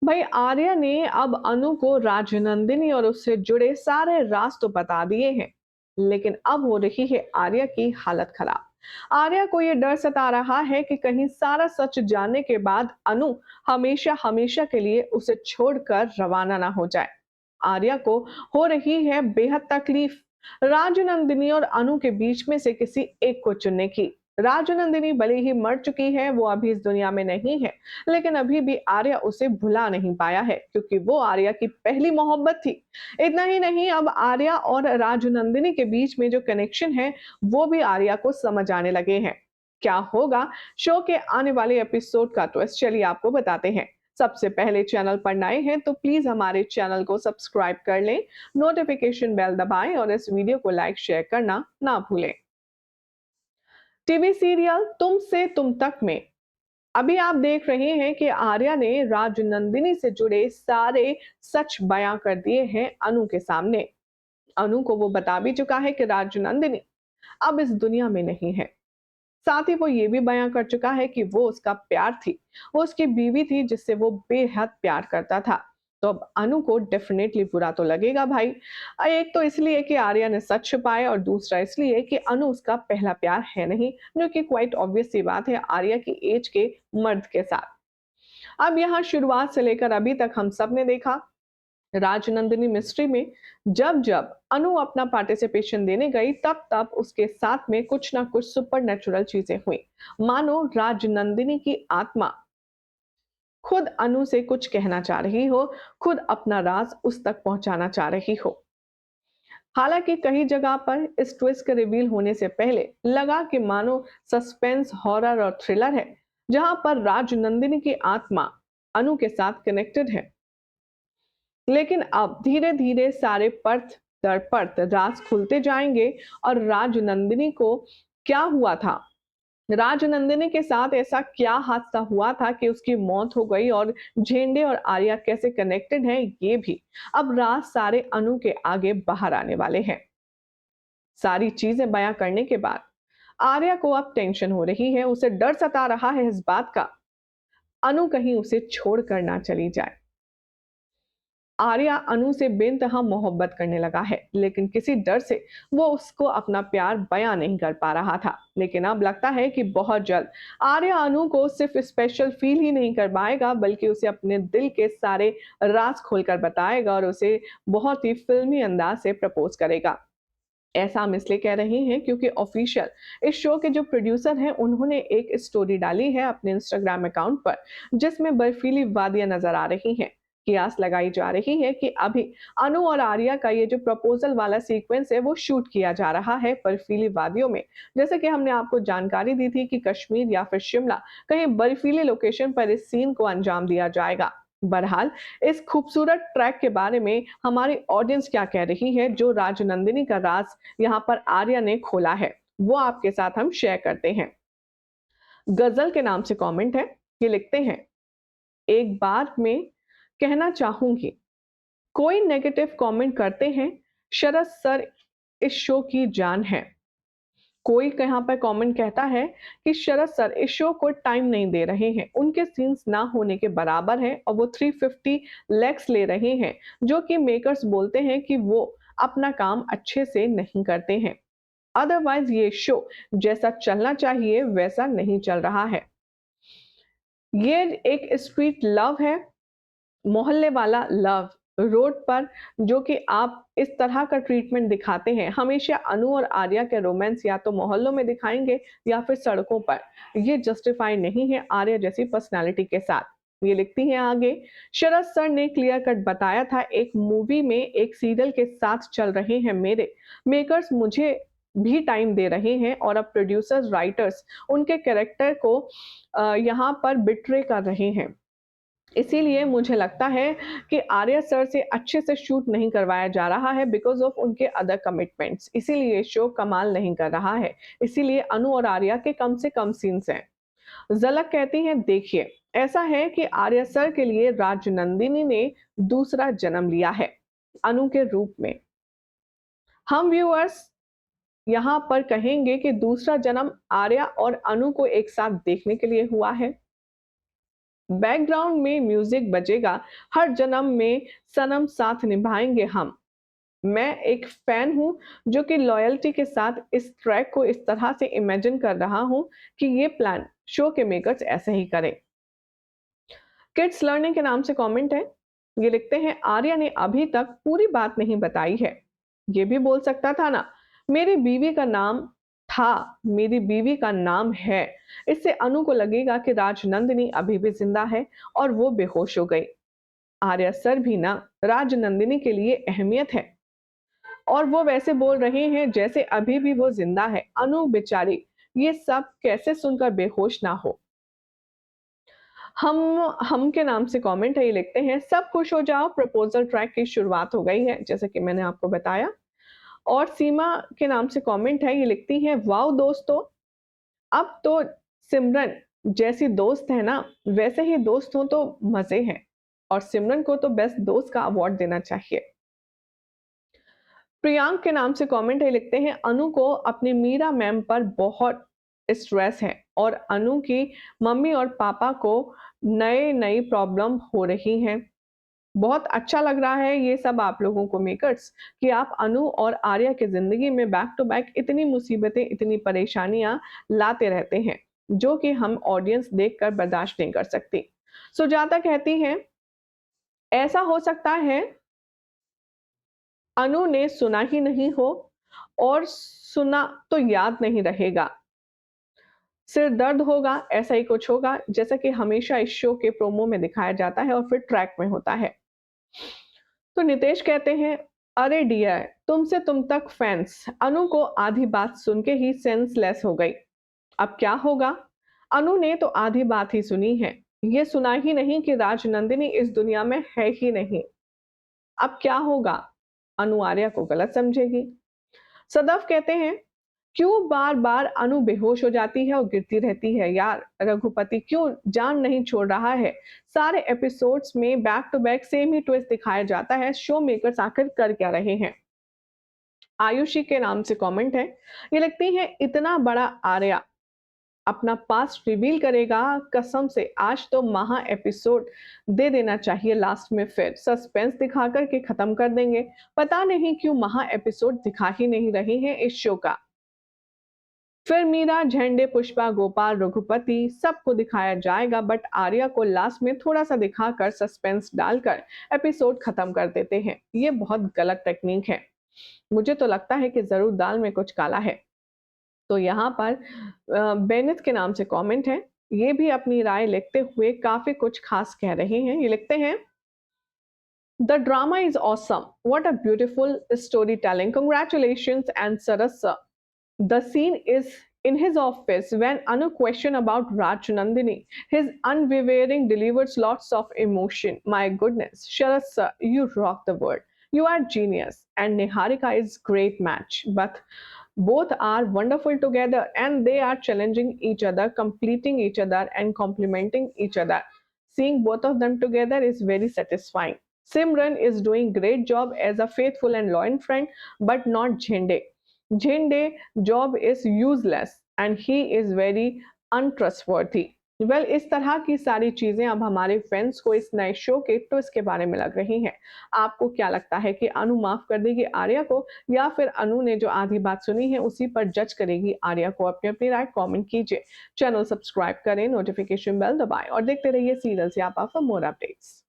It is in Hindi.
भाई आर्या ने अब अनु को राजनंदिनी और उससे जुड़े सारे राज तो बता दिए हैं, लेकिन अब हो रही है आर्या की हालत खराब। आर्या को ये डर सता रहा है कि कहीं सारा सच जानने के बाद अनु हमेशा हमेशा के लिए उसे छोड़कर रवाना ना हो जाए। आर्या को हो रही है बेहद तकलीफ, राजनंदिनी और अनु के बीच में से किसी एक को चुनने की। राजनंदिनी भले ही मर चुकी है, वो अभी इस दुनिया में नहीं है, लेकिन अभी भी आर्या उसे भुला नहीं पाया है, क्योंकि वो आर्या की पहली मोहब्बत थी। इतना ही नहीं, अब आर्या और राजनंदिनी के बीच में जो कनेक्शन है, वो भी आर्या को समझ आने लगे हैं। क्या होगा शो के आने वाले एपिसोड का ट्विस्ट, चलिए आपको बताते हैं। सबसे पहले चैनल पर नए हैं तो प्लीज हमारे चैनल को सब्सक्राइब कर लें, नोटिफिकेशन बेल दबाएं और इस वीडियो को लाइक शेयर करना ना भूलें। टीवी सीरियल तुम से तुम तक में अभी आप देख रहे हैं कि आर्या ने राजनंदिनी से जुड़े सारे सच बयां कर दिए हैं अनु के सामने। अनु को वो बता भी चुका है कि राजनंदिनी अब इस दुनिया में नहीं है। साथ ही वो ये भी बयां कर चुका है कि वो उसका प्यार थी, वो उसकी बीवी थी जिससे वो बेहद प्यार करता था। तो अब अनु को डेफिनेटली बुरा तो लगेगा भाई। एक तो इसलिए कि आर्या ने सच छुपाया और दूसरा इसलिए कि अनु उसका पहला प्यार है नहीं, जो कि क्वाइट ऑब्वियस सी बात है आर्या की एज के मर्द के साथ। अब यहाँ शुरुआत से लेकर अभी तक हम सब ने देखा राजनंदिनी मिस्ट्री में जब जब अनु अपना पार्टिसिपेशन देने गई, तब तब उसके साथ में कुछ ना कुछ सुपर नेचुरल चीजें हुई। मानो राजनंदिनी की आत्मा खुद अनु से कुछ कहना चाह रही हो, खुद अपना राज उस तक पहुंचाना चाह रही हो। हालांकि कई जगह पर इस ट्विस्ट के रिवील होने से पहले लगा कि मानो सस्पेंस हॉरर और थ्रिलर है, जहां पर राजनंदिनी की आत्मा अनु के साथ कनेक्टेड है। लेकिन अब धीरे धीरे सारे परत दर परत राज खुलते जाएंगे और राजनंदिनी को क्या हुआ था, राजनंदिनी के साथ ऐसा क्या हादसा हुआ था कि उसकी मौत हो गई, और झेंडे और आर्या कैसे कनेक्टेड हैं, ये भी अब राज सारे अनु के आगे बाहर आने वाले हैं। सारी चीजें बयां करने के बाद आर्या को अब टेंशन हो रही है, उसे डर सता रहा है इस बात का अनु कहीं उसे छोड़कर ना चली जाए। आर्या अनु से बेइंतहा मोहब्बत करने लगा है, लेकिन किसी डर से वो उसको अपना प्यार बयां नहीं कर पा रहा था। लेकिन अब लगता है कि बहुत जल्द आर्या अनु को सिर्फ स्पेशल फील ही नहीं कर पाएगा, बल्कि उसे अपने दिल के सारे राज खोलकर बताएगा और उसे बहुत ही फिल्मी अंदाज से प्रपोज करेगा। ऐसा हम इसलिए कह रहे हैं क्योंकि ऑफिशियल इस शो के जो प्रोड्यूसर हैं, उन्होंने एक स्टोरी डाली है अपने इंस्टाग्राम अकाउंट पर, जिसमें बर्फीली वादियां नजर आ रही हैं। कियास लगाई जा रही है कि अभी अनु और आर्या का ये जो प्रपोजल वाला सीक्वेंस है, वो शूट किया जा रहा है बर्फीली वादियों में। जैसे कि हमने आपको जानकारी दी थी कि कश्मीर या फिर शिमला, कहीं बर्फीली लोकेशन पर इस सीन को अंजाम दिया जाएगा। बहरहाल, इस खूबसूरत ट्रैक के बारे में हमारी ऑडियंस क्या कह रही है, जो राजनंदिनी का राज यहाँ पर आर्या ने खोला है, वो आपके साथ हम शेयर करते हैं। गजल के नाम से कमेंट है, ये लिखते हैं, एक बार में कहना चाहूंगी, कोई नेगेटिव कमेंट करते हैं, शरद सर इस शो की जान है। कोई यहाँ पर कमेंट कहता है कि शरद सर इस शो को टाइम नहीं दे रहे हैं, उनके सीन्स ना होने के बराबर है और वो 350 लैक्स ले रहे हैं, जो कि मेकर्स बोलते हैं कि वो अपना काम अच्छे से नहीं करते हैं। अदरवाइज ये शो जैसा चलना चाहिए वैसा नहीं चल रहा है। ये एक स्ट्रीट लव है, मोहल्ले वाला लव, रोड पर जो कि आप इस तरह का ट्रीटमेंट दिखाते हैं, हमेशा अनु और आर्या के रोमांस या तो मोहल्लों में दिखाएंगे या फिर सड़कों पर, ये जस्टिफाई नहीं है आर्या जैसी पर्सनालिटी के साथ। ये लिखती हैं आगे, शरद सर ने क्लियर कट बताया था एक मूवी में एक सीरियल के साथ चल रहे हैं मेरे मेकर्स, मुझे भी टाइम दे रहे हैं और अब प्रोड्यूसर्स राइटर्स उनके कैरेक्टर को यहाँ पर बिट्रे कर रहे हैं। इसीलिए मुझे लगता है कि आर्या सर से अच्छे से शूट नहीं करवाया जा रहा है बिकॉज़ ऑफ उनके अदर कमिटमेंट्स। इसीलिए शो कमाल नहीं कर रहा है। इसीलिए अनु और आर्या के कम से कम सीन्स हैं। झलक कहती हैं, देखिए, ऐसा है कि आर्या सर के लिए राजनंदिनी ने दूसरा जन्म लिया है, अनु के रूप में। हम व्यूअर्स यहाँ पर कहेंगे कि दूसरा जन्म आर्या और अनु को एक साथ देखने के लिए हुआ है। बैकग्राउंड में म्यूजिक बजेगा, हर जन्म में सनम साथ निभाएंगे हम। मैं एक फैन हूँ जो कि लॉयल्टी के साथ इस ट्रैक को इस तरह से इमेजिन कर रहा हूँ कि ये प्लान शो के मेकर्स ऐसे ही करें। किड्स लर्निंग के नाम से कमेंट है। ये लिखते हैं, आर्या ने अभी तक पूरी बात नहीं बताई है। ये भी बोल सकता था ना, मेरी बीवी का नाम था, मेरी बीवी का नाम है। इससे अनु को लगेगा कि राजनंदिनी अभी भी जिंदा है और वो बेहोश हो गई। आर्या सर भी ना राजनंदिनी के लिए अहमियत है और वो वैसे बोल रहे हैं जैसे अभी भी वो जिंदा है। अनु बेचारी ये सब कैसे सुनकर बेहोश ना हो। हम के नाम से कमेंट है, ये लिखते हैं, सब खुश हो जाओ, प्रपोजल ट्रैक की शुरुआत हो गई है, जैसे कि मैंने आपको बताया। और सीमा के नाम से कमेंट है, ये लिखती है, वाओ दोस्तों, अब तो सिमरन जैसी दोस्त है ना, वैसे ही दोस्त हो तो मजे हैं। और सिमरन को तो बेस्ट दोस्त का अवार्ड देना चाहिए। प्रियांक के नाम से कमेंट है, लिखते हैं, अनु को अपनी मीरा मैम पर बहुत स्ट्रेस है और अनु की मम्मी और पापा को नए नई प्रॉब्लम हो रही हैं। बहुत अच्छा लग रहा है ये सब आप लोगों को मेकर्स कि आप अनु और आर्या की जिंदगी में बैक टू बैक इतनी मुसीबतें, इतनी परेशानियां लाते रहते हैं जो कि हम ऑडियंस देखकर बर्दाश्त नहीं कर सकती। सुजाता कहती हैं, ऐसा हो सकता है अनु ने सुना ही नहीं हो और सुना तो याद नहीं रहेगा, सिर दर्द होगा, ऐसा ही कुछ होगा जैसा कि हमेशा इस शो के प्रोमो में दिखाया जाता है और फिर ट्रैक में होता है। तो नितेश कहते हैं, अरे डियर, तुमसे तुम तक फैंस, अनु को आधी बात सुन के ही सेंसलेस हो गई। अब क्या होगा? अनु ने तो आधी बात ही सुनी है, ये सुना ही नहीं कि राजनंदिनी इस दुनिया में है ही नहीं। अब क्या होगा? अनु आर्या को गलत समझेगी। सदैव कहते हैं, क्यों बार बार अनु बेहोश हो जाती है और गिरती रहती है यार, रघुपति क्यों जान नहीं छोड़ रहा है। सारे एपिसोड्स में बैक टू बैक सेम ही ट्विस्ट दिखाया जाता है, शो मेकर्स आखिर कर क्या रहे हैं। आयुषी के नाम से कमेंट है, ये लिखती है, इतना बड़ा आर्या अपना पास्ट रिवील करेगा, कसम से आज तो महा एपिसोड दे देना चाहिए, लास्ट में फिर सस्पेंस दिखा करके खत्म कर देंगे। पता नहीं क्यों महा एपिसोड दिखा ही नहीं रहे हैं इस शो का। फिर मीरा, झंडे, पुष्पा, गोपाल, रघुपति सबको दिखाया जाएगा, बट आर्या को लास्ट में थोड़ा सा दिखाकर सस्पेंस डालकर एपिसोड खत्म कर देते हैं। ये बहुत गलत टेक्निक है। मुझे तो लगता है कि जरूर दाल में कुछ काला है। तो यहाँ पर बेनिथ के नाम से कमेंट है, ये भी अपनी राय लिखते हुए काफी कुछ खास कह रहे हैं। ये लिखते हैं, The drama is awesome. What a beautiful storytelling. Congratulations and Saras sir. The scene is in his office when Anu question about Raj Nandini. His unwavering delivers lots of emotion. My goodness, Sharat sir, you rock the world. You are genius. And Niharika is great match. But both are wonderful together and they are challenging each other, completing each other, and complementing each other. Seeing both of them together is very satisfying. Simran is doing great job as a faithful and loyal friend, but not Jhende. Jhende job is useless and he is very untrustworthy. Well इस तरह की सारी चीजें अब हमारे फैंस को इस नए शो के ट्विस्ट के बारे में लग रही हैं। आपको क्या लगता है कि अनु माफ कर देगी आर्या को या फिर अनु ने जो आधी बात सुनी है उसी पर जज करेगी आर्या को? अपनी अपनी राय कमेंट कीजिए। चैनल सब्सक्राइब करें, नोटिफिकेशन बेल दबाएं और देखते रहिए सीरियल से आप फॉर मोर अपडेट्स।